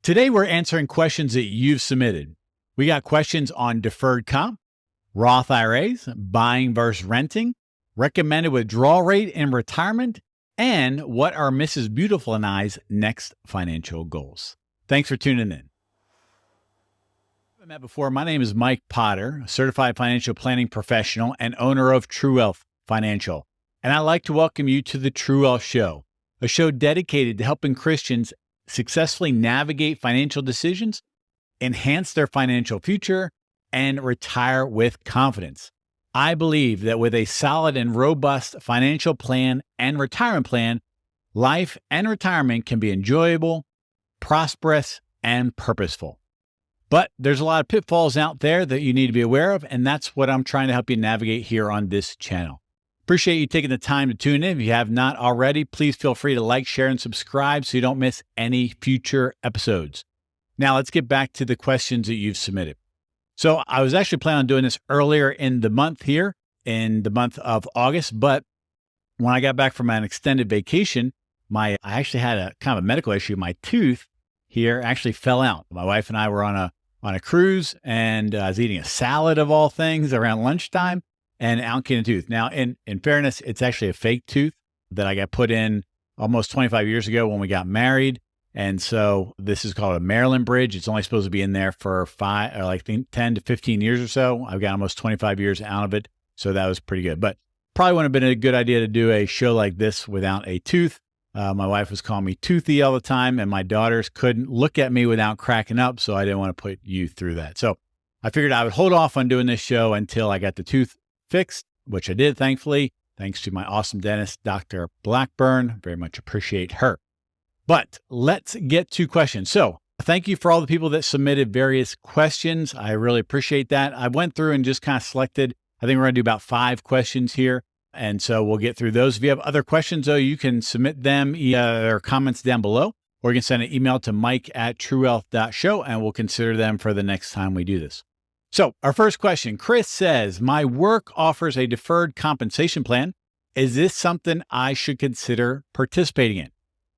Today, we're answering questions that you've submitted. We got questions on deferred comp, Roth IRAs, buying versus renting, recommended withdrawal rate in retirement, and what are Mrs. Beautiful and I's next financial goals. Thanks for tuning in. I've met before. My name is Mike Potter, a certified financial planning professional and owner of True Wealth Financial. And I'd like to welcome you to the True Wealth Show, a show dedicated to helping Christians successfully navigate financial decisions, enhance their financial future, and retire with confidence. I believe that with a solid and robust financial plan and retirement plan, life and retirement can be enjoyable, prosperous, and purposeful. But there's a lot of pitfalls out there that you need to be aware of, and that's what I'm trying to help you navigate here on this channel. Appreciate you taking the time to tune in. If you have not already, please feel free to like, share, and subscribe so you don't miss any future episodes. Now, let's get back to the questions that you've submitted. So I was actually planning on doing this earlier in the month here, in the month of August, but when I got back from an extended vacation, I actually had a kind of a medical issue. My tooth here actually fell out. My wife and I were on a cruise, and I was eating a salad of all things around lunchtime, and out came a tooth. Now, in fairness, it's actually a fake tooth that I got put in almost 25 years ago when we got married. And so this is called a Maryland bridge. It's only supposed to be in there for 10 to 15 years or so. I've got almost 25 years out of it. So that was pretty good. But probably wouldn't have been a good idea to do a show like this without a tooth. My wife was calling me toothy all the time, and my daughters couldn't look at me without cracking up. So I didn't want to put you through that. So I figured I would hold off on doing this show until I got the tooth fixed, which I did, thankfully, thanks to my awesome dentist, Dr. Blackburn. Very much appreciate her. But let's get to questions. So thank you for all the people that submitted various questions. I really appreciate that. I went through and just kind of selected, I think we're going to do about 5 questions here. And so we'll get through those. If you have other questions, though, you can submit them or comments down below, or you can send an email to mike@truewealth.show, and we'll consider them for the next time we do this. So our first question, Chris says, my work offers a deferred compensation plan. Is this something I should consider participating in?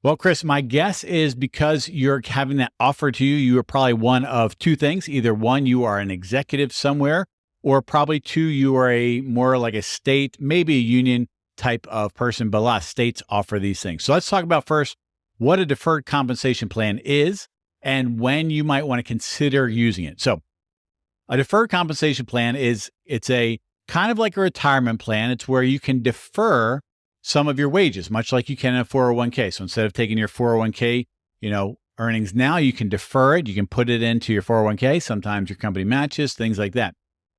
Well, Chris, my guess is because you're having that offered to you, you are probably one of 2 things. Either 1, you are an executive somewhere, or probably 2, you are more like a state, maybe a union type of person, but a lot of states offer these things. So let's talk about first what a deferred compensation plan is and when you might want to consider using it. So a deferred compensation plan it's a kind of like a retirement plan. It's where you can defer some of your wages, much like you can in a 401k. So instead of taking your 401k, earnings now, you can defer it. You can put it into your 401k. Sometimes your company matches, things like that.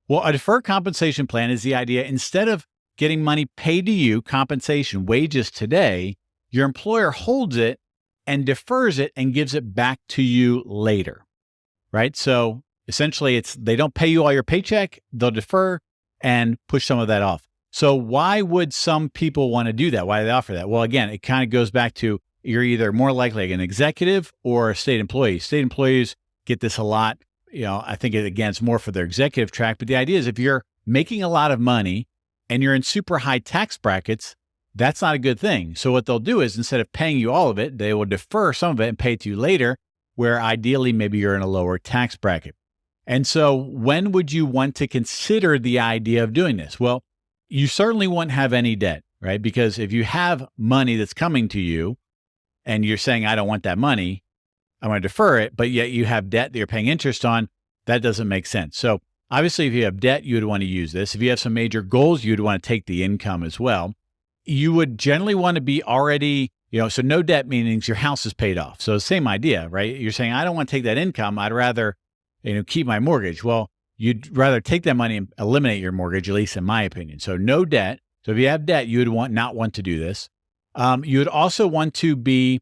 Well, a deferred compensation plan is the idea, instead of getting money paid to you, compensation, wages today, your employer holds it and defers it and gives it back to you later, right? So essentially, they don't pay you all your paycheck, they'll defer and push some of that off. So why would some people want to do that? Why do they offer that? Well, again, it kind of goes back to you're either more likely an executive or a state employee. State employees get this a lot. I think, again, it's more for their executive track. But the idea is if you're making a lot of money and you're in super high tax brackets, that's not a good thing. So what they'll do is instead of paying you all of it, they will defer some of it and pay it to you later, where ideally maybe you're in a lower tax bracket. And so when would you want to consider the idea of doing this? Well, you certainly won't have any debt, right? Because if you have money that's coming to you and you're saying, I don't want that money, I'm going to defer it, but yet you have debt that you're paying interest on, that doesn't make sense. So obviously, if you have debt, you would want to use this. If you have some major goals, you'd want to take the income as well. You would generally want to be already, so no debt means your house is paid off. So same idea, right? You're saying, I don't want to take that income. I'd rather keep my mortgage. Well, you'd rather take that money and eliminate your mortgage, at least in my opinion. So no debt. So if you have debt, you would not want to do this. You would also want to be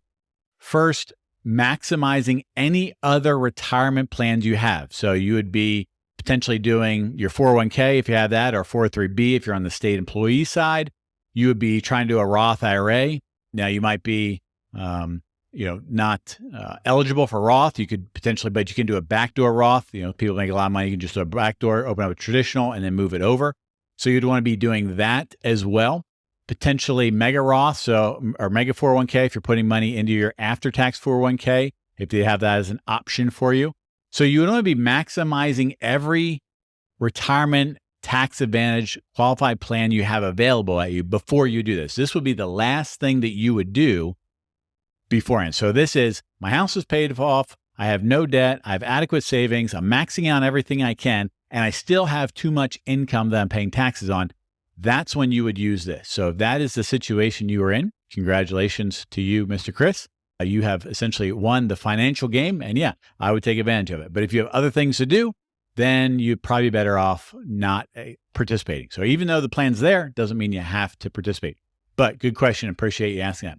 first maximizing any other retirement plans you have. So you would be potentially doing your 401k if you have that, or 403b if you're on the state employee side. You would be trying to do a Roth IRA. Now you might be not eligible for Roth. You could potentially, but you can do a backdoor Roth. People make a lot of money. You can just do a backdoor, open up a traditional, and then move it over. So you'd want to be doing that as well. Potentially mega Roth, or mega 401k if you're putting money into your after-tax 401k. if they have that as an option for you. So you would only be maximizing every retirement tax advantage qualified plan you have available at you before you do this. This would be the last thing that you would do beforehand. So this is, my house is paid off. I have no debt. I have adequate savings. I'm maxing out everything I can, and I still have too much income that I'm paying taxes on. That's when you would use this. So if that is the situation you are in, congratulations to you, Mr. Chris. You have essentially won the financial game, and yeah, I would take advantage of it. But if you have other things to do, then you're probably better off not participating. So even though the plan's there, doesn't mean you have to participate. But good question. Appreciate you asking that.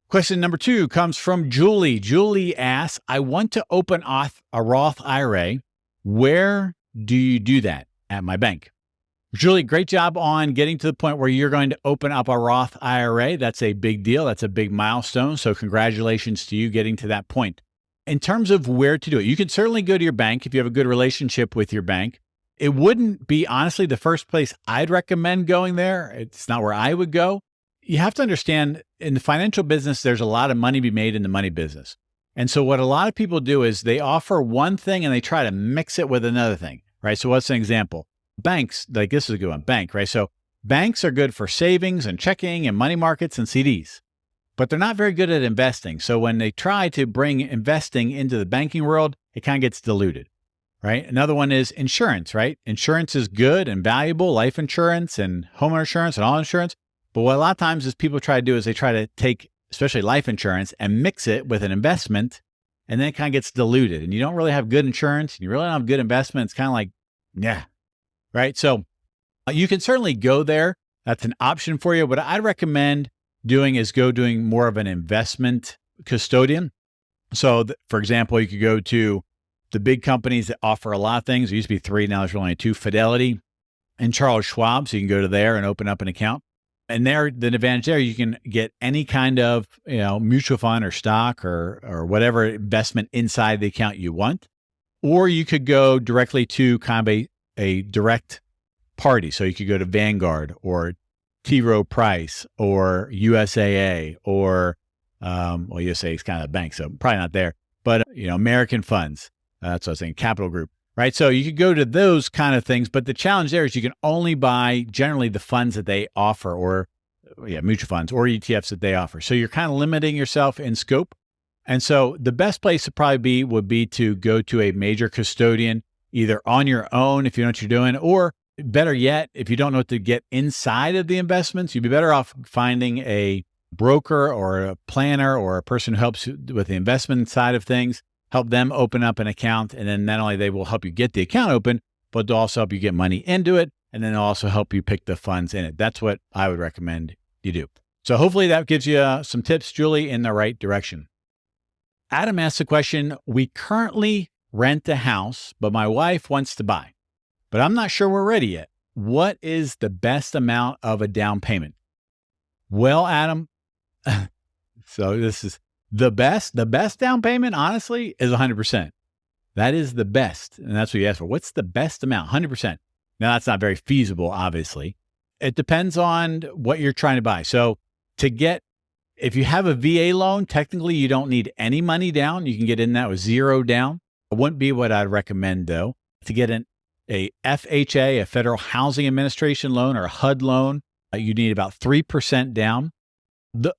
Question number 2 comes from Julie. Julie asks, I want to open a Roth IRA. Where do you do that? At my bank. Julie, great job on getting to the point where you're going to open up a Roth IRA. That's a big deal. That's a big milestone. So congratulations to you getting to that point. In terms of where to do it, you can certainly go to your bank if you have a good relationship with your bank. It wouldn't be, honestly, the first place I'd recommend going there. It's not where I would go. You have to understand, in the financial business, there's a lot of money to be made in the money business. And so what a lot of people do is they offer one thing and they try to mix it with another thing, right? So what's an example? Banks, like this is a good one, bank, right? So banks are good for savings and checking and money markets and CDs, but they're not very good at investing. So when they try to bring investing into the banking world, it kind of gets diluted, right? Another one is insurance, right? Insurance is good and valuable, life insurance and homeowner insurance and all insurance. But what a lot of times is people try to do is they try to take, especially life insurance, and mix it with an investment, and then it kind of gets diluted. And you don't really have good insurance, and you really don't have good investment. It's kind of like, yeah, right? So you can certainly go there. That's an option for you. What I'd recommend doing is doing more of an investment custodian. So for example, you could go to the big companies that offer a lot of things. There used to be 3, now there's only 2, Fidelity and Charles Schwab. So you can go to there and open up an account. And there, the advantage there, you can get any kind of, mutual fund or stock or whatever investment inside the account you want. Or you could go directly to kind of a direct party. So you could go to Vanguard or T. Rowe Price or USAA or, USAA is kind of a bank, so probably not there, but, American Funds. That's what I was saying, Capital Group, right? So you could go to those kind of things, but the challenge there is you can only buy generally the funds that they offer or, mutual funds or ETFs that they offer. So you're kind of limiting yourself in scope. And so the best place to probably would be to go to a major custodian, either on your own if you know what you're doing, or better yet, if you don't know what to get inside of the investments, you'd be better off finding a broker or a planner or a person who helps you with the investment side of things, help them open up an account. And then not only they will help you get the account open, but they'll also help you get money into it. And then they'll also help you pick the funds in it. That's what I would recommend you do. So hopefully that gives you some tips, Julie, in the right direction. Adam asked the question, we currently rent a house, but my wife wants to buy, but I'm not sure we're ready yet. What is the best amount of a down payment? Well, Adam, so this is the best down payment, honestly, is 100%. That is the best. And that's what you asked for. What's the best amount? 100%. Now that's not very feasible, obviously. It depends on what you're trying to buy. So if you have a VA loan, technically you don't need any money down. You can get in that with 0 down. It wouldn't be what I'd recommend though. To get a FHA, a Federal Housing Administration loan or a HUD loan, you need about 3% down.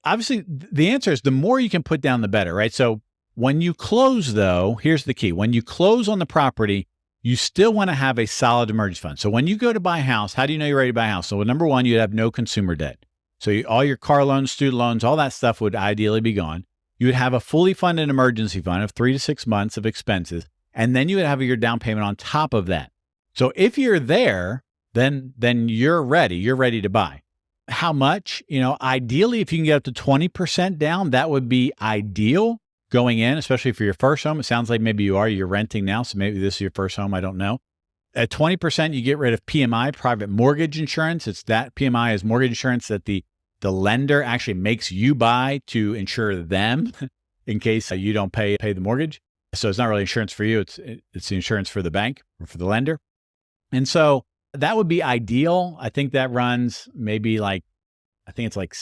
Obviously, the answer is the more you can put down, the better, right? So when you close though, here's the key. When you close on the property, you still want to have a solid emergency fund. So when you go to buy a house, how do you know you're ready to buy a house? So number one, you'd have no consumer debt. So all your car loans, student loans, all that stuff would ideally be gone. You would have a fully funded emergency fund of 3 to 6 months of expenses. And then you would have your down payment on top of that. So if you're there, then you're ready. You're ready to buy. How much? Ideally, if you can get up to 20% down, that would be ideal going in, especially for your first home. It sounds like maybe you're renting now. So maybe this is your first home. I don't know. At 20%, you get rid of PMI, private mortgage insurance. It's that PMI is mortgage insurance that the lender actually makes you buy to insure them in case you don't pay the mortgage. So it's not really insurance for you. It's the insurance for the bank or for the lender. And so that would be ideal. I think that runs maybe it's like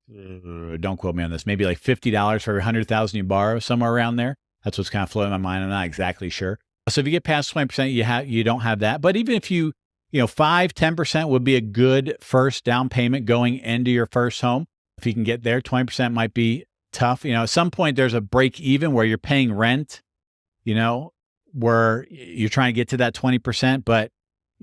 don't quote me on this, maybe like $50 for every 100,000 you borrow, somewhere around there. That's what's kind of floating in my mind. I'm not exactly sure. So if you get past 20%, you don't have that. But even if you 5-10% would be a good first down payment going into your first home. If you can get there, 20% might be tough. At some point there's a break even where you're paying rent, where you're trying to get to that 20%, but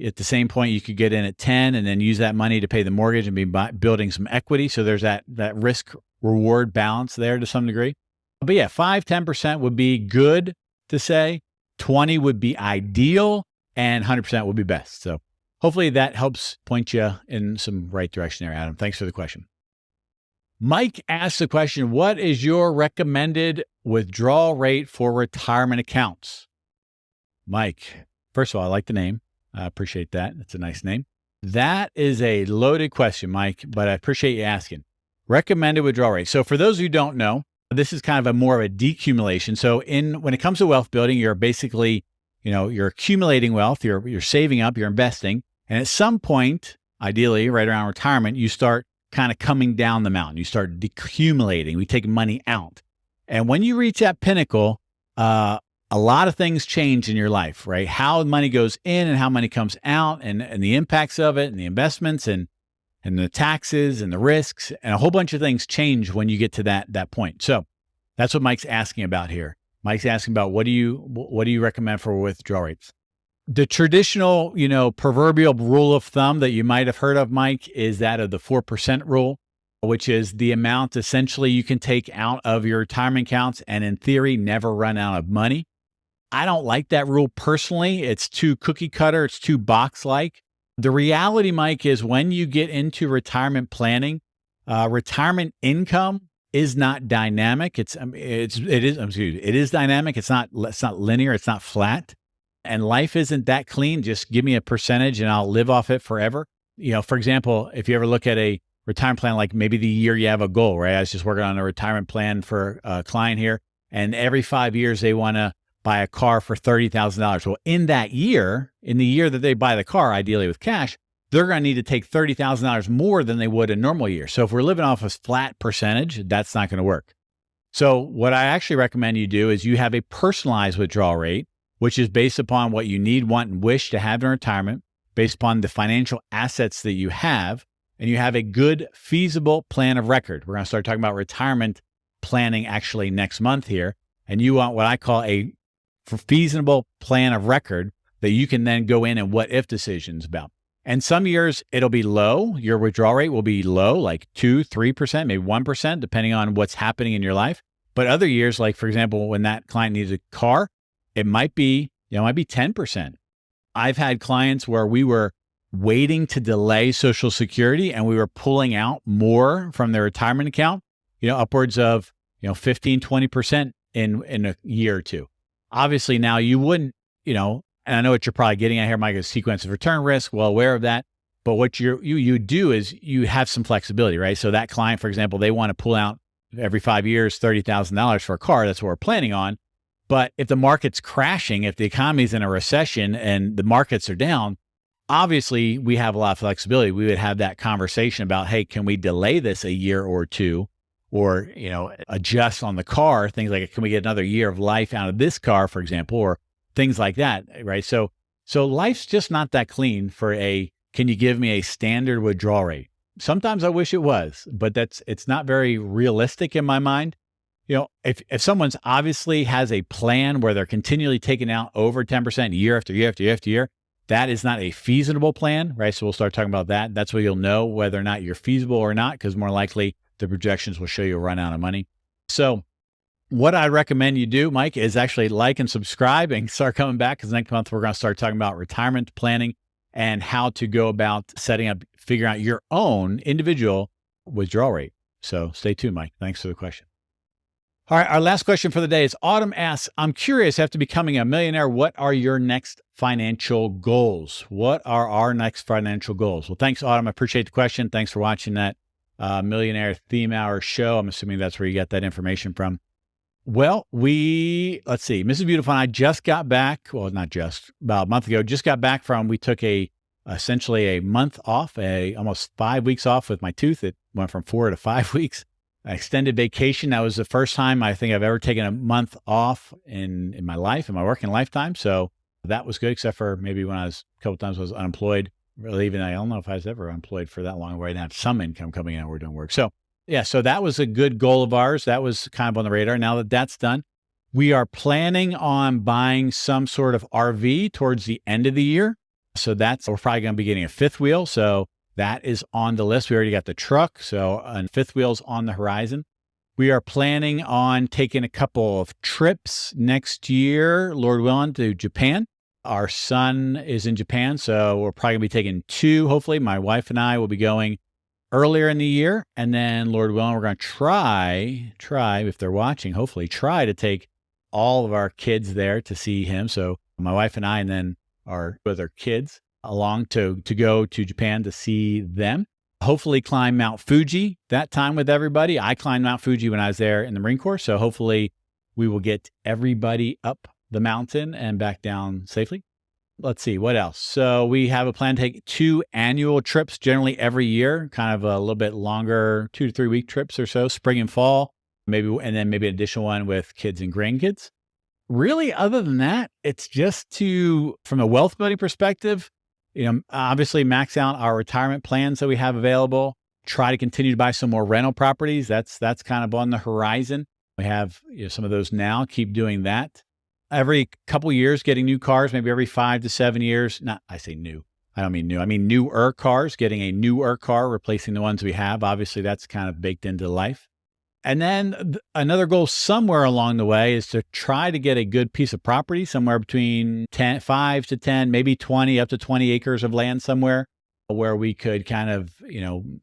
at the same point you could get in at 10 and then use that money to pay the mortgage and be building some equity. So there's that risk reward balance there to some degree. But yeah, 5-10% would be good to say. 20 would be ideal, and 100% would be best. So hopefully that helps point you in some right direction there, Adam. Thanks for the question. Mike asked the question, what is your recommended withdrawal rate for retirement accounts? Mike, first of all, I like the name. I appreciate that. It's a nice name. That is a loaded question, Mike, but I appreciate you asking. Recommended withdrawal rate. So for those who don't know, this is kind of more of a decumulation. So when it comes to wealth building, you're basically, you're accumulating wealth, you're saving up, you're investing. And at some point, ideally right around retirement, you start kind of coming down the mountain. You start decumulating. We take money out. And when you reach that pinnacle, a lot of things change in your life, right? How money goes in and how money comes out and the impacts of it and the investments and the taxes and the risks and a whole bunch of things change when you get to that point. So that's what Mike's asking about here. Mike's asking about what do you recommend for withdrawal rates? The traditional, proverbial rule of thumb that you might have heard of, Mike, is that of the 4% rule, which is the amount essentially you can take out of your retirement accounts and in theory never run out of money. I don't like that rule personally. It's too cookie cutter. It's too box-like. The reality, Mike, is when you get into retirement planning, retirement income is not dynamic. It is dynamic. It's not linear. It's not flat. And life isn't that clean. Just give me a percentage and I'll live off it forever. For example, if you ever look at a retirement plan, like maybe the year you have a goal, right? I was just working on a retirement plan for a client here, and every 5 years they want to buy a car for $30,000. Well, in the year that they buy the car, ideally with cash, they're going to need to take $30,000 more than they would a normal year. So if we're living off a flat percentage, that's not going to work. So what I actually recommend you do is you have a personalized withdrawal rate, which is based upon what you need, want, and wish to have in retirement, based upon the financial assets that you have, and you have a good, feasible plan of record. We're going to start talking about retirement planning actually next month here, and you want what I call a feasible plan of record that you can then go in and what-if decisions about. And some years it'll be low. Your withdrawal rate will be low, like 2-3%, maybe 1%, depending on what's happening in your life. But other years, like for example, when that client needs a car, it might be 10%. I've had clients where we were waiting to delay Social Security and we were pulling out more from their retirement account, upwards of 15-20% in a year or two. Obviously now you wouldn't, and I know what you're probably getting at here, Mike, is sequence of return risk, well aware of that. But what you do is you have some flexibility, right? So that client, for example, they want to pull out every 5 years, $30,000 for a car. That's what we're planning on. But if the market's crashing, if the economy's in a recession and the markets are down, obviously we have a lot of flexibility. We would have that conversation about, hey, can we delay this a year or two? Or, adjust on the car, things like, can we get another year of life out of this car, for example, or things like that, right? So life's just not that clean for can you give me a standard withdrawal rate? Sometimes I wish it was, but it's not very realistic in my mind. If someone's obviously has a plan where they're continually taking out over 10% year after year after year after year, that is not a feasible plan, right? So we'll start talking about that. That's where you'll know whether or not you're feasible or not, because more likely the projections will show you a run out of money. So what I recommend you do, Mike, is actually like and subscribe and start coming back, because next month we're going to start talking about retirement planning and how to go about figuring out your own individual withdrawal rate. So stay tuned, Mike. Thanks for the question. All right, our last question for the day is Autumn asks, I'm curious, after becoming a millionaire, what are your next financial goals? What are our next financial goals? Well, thanks, Autumn. I appreciate the question. Thanks for watching that Millionaire Theme Hour show. I'm assuming that's where you got that information from. Well, let's see, Mrs. Beautiful and I just got back, well, not just, about a month ago, we took a essentially a month off, almost 5 weeks off with my tooth. It went from 4 to 5 weeks. An extended vacation. That was the first time I think I've ever taken a month off in my life, in my working lifetime. So that was good, except for maybe when a couple times I was unemployed. Really, even I don't know if I was ever unemployed for that long where I didn't have some income coming in. We're doing work. So yeah, so that was a good goal of ours. That was kind of on the radar. Now that that's done, we are planning on buying some sort of RV towards the end of the year. So we're probably going to be getting a fifth wheel. So that is on the list. We already got the truck. So a fifth wheel's on the horizon. We are planning on taking a couple of trips next year, Lord willing, to Japan. Our son is in Japan, so we're probably going to be taking 2, hopefully. My wife and I will be going earlier in the year. And then, Lord willing, we're going to try, if they're watching, hopefully, try to take all of our kids there to see him. So my wife and I, and then our other kids along to go to Japan to see them. Hopefully climb Mount Fuji that time with everybody. I climbed Mount Fuji when I was there in the Marine Corps. So hopefully we will get everybody up the mountain and back down safely. Let's see, what else? So we have a plan to take 2 annual trips, generally every year, kind of a little bit longer, 2 to 3 week trips or so, spring and fall, maybe, and then maybe an additional one with kids and grandkids. Really, other than that, it's just from a wealth building perspective, obviously max out our retirement plans that we have available, try to continue to buy some more rental properties. That's kind of on the horizon. We have some of those now, keep doing that. Every couple years, getting new cars, maybe every 5 to 7 years. I say new. I don't mean new. I mean newer cars, getting a newer car, replacing the ones we have. Obviously, that's kind of baked into life. And then another goal somewhere along the way is to try to get a good piece of property, somewhere between 5 to 10, maybe 20, up to 20 acres of land somewhere where we could kind of,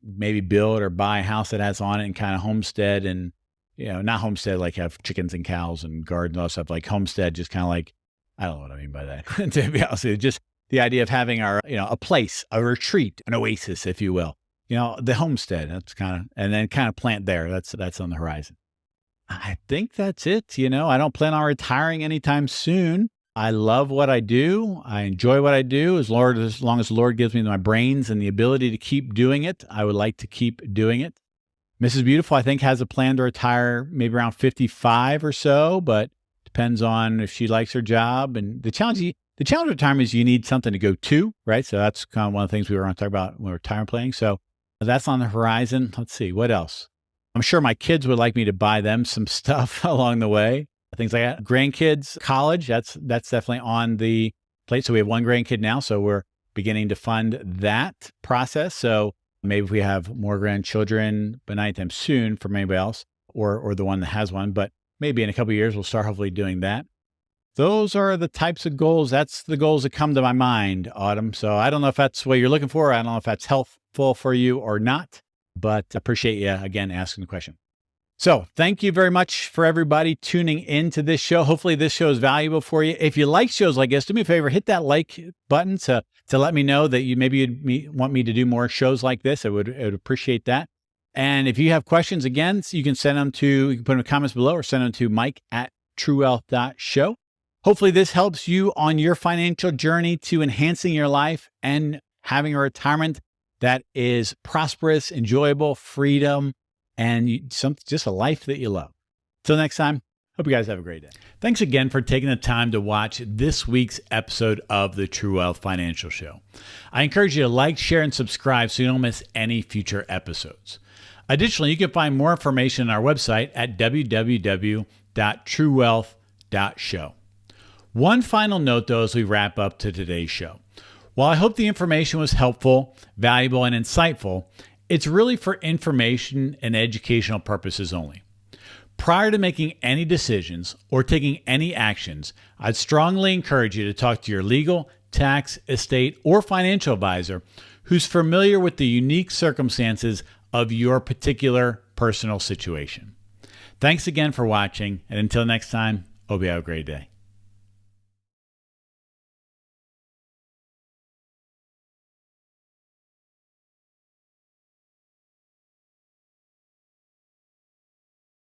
maybe build or buy a house that has on it and kind of homestead and, not homestead, like have chickens and cows and gardens and all that stuff, like homestead, just kind of like, I don't know what I mean by that. To be honest with you, just the idea of having our, a place, a retreat, an oasis, if you will. The homestead, that's and then kind of plant there. That's on the horizon. I think that's it. I don't plan on retiring anytime soon. I love what I do. I enjoy what I do. As long as the Lord gives me my brains and the ability to keep doing it, I would like to keep doing it. Mrs. Beautiful, I think, has a plan to retire maybe around 55 or so, but depends on if she likes her job. And the challenge of retirement is you need something to go to, right? So that's kind of one of the things we were going to talk about when we were retirement planning. So that's on the horizon. Let's see, what else? I'm sure my kids would like me to buy them some stuff along the way. Things like that. Grandkids, college, that's definitely on the plate. So we have 1 grandkid now, so we're beginning to fund that process. So maybe if we have more grandchildren, but not anytime soon from anybody else or the one that has one, but maybe in a couple of years, we'll start hopefully doing that. Those are the types of goals. That's the goals that come to my mind, Autumn. So I don't know if that's what you're looking for. I don't know if that's helpful for you or not, but I appreciate you again asking the question. So thank you very much for everybody tuning into this show. Hopefully this show is valuable for you. If you like shows like this, do me a favor, hit that like button to let me know that you'd want me to do more shows like this. I would appreciate that. And if you have questions, again, you can put them in the comments below or send them to mike@truewealth.show. Hopefully this helps you on your financial journey to enhancing your life and having a retirement that is prosperous, enjoyable, freedom, and just a life that you love. Till next time, hope you guys have a great day. Thanks again for taking the time to watch this week's episode of the True Wealth Financial Show. I encourage you to like, share, and subscribe so you don't miss any future episodes. Additionally, you can find more information on our website at www.truewealth.show. One final note, though, as we wrap up to today's show. While I hope the information was helpful, valuable, and insightful, it's really for information and educational purposes only. Prior to making any decisions or taking any actions, I'd strongly encourage you to talk to your legal, tax, estate, or financial advisor who's familiar with the unique circumstances of your particular personal situation. Thanks again for watching, and until next time, hope you have a great day.